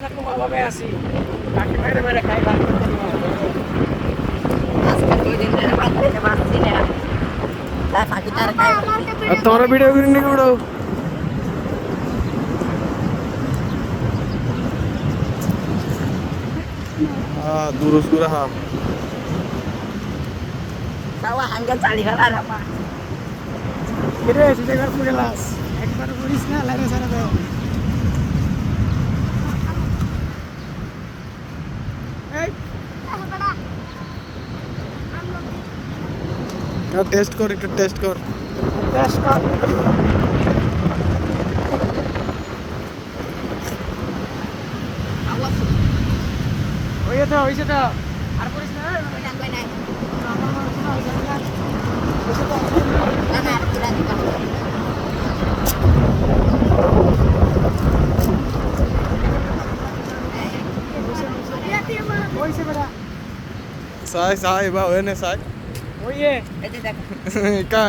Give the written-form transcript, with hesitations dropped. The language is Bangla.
অভাবে আছি কাকে মেরে মেরে খাই ভাত তোর ভিডিও করে নিয়ে উড়ো durus gura ha Tawa hanggang sali halan apa? kire sise gar puge las একবার বলিস না লাইনে সারা দাও এই টেস্ট কর একটু টেস্ট কর Awas. হইছে তো আর করিস না Kailan ko na. আমার মনে শোনা হইছে না Nana, kailan ka? হইছে বেটা sai sai ba ene sai ওইয়ে Ito, ito. ka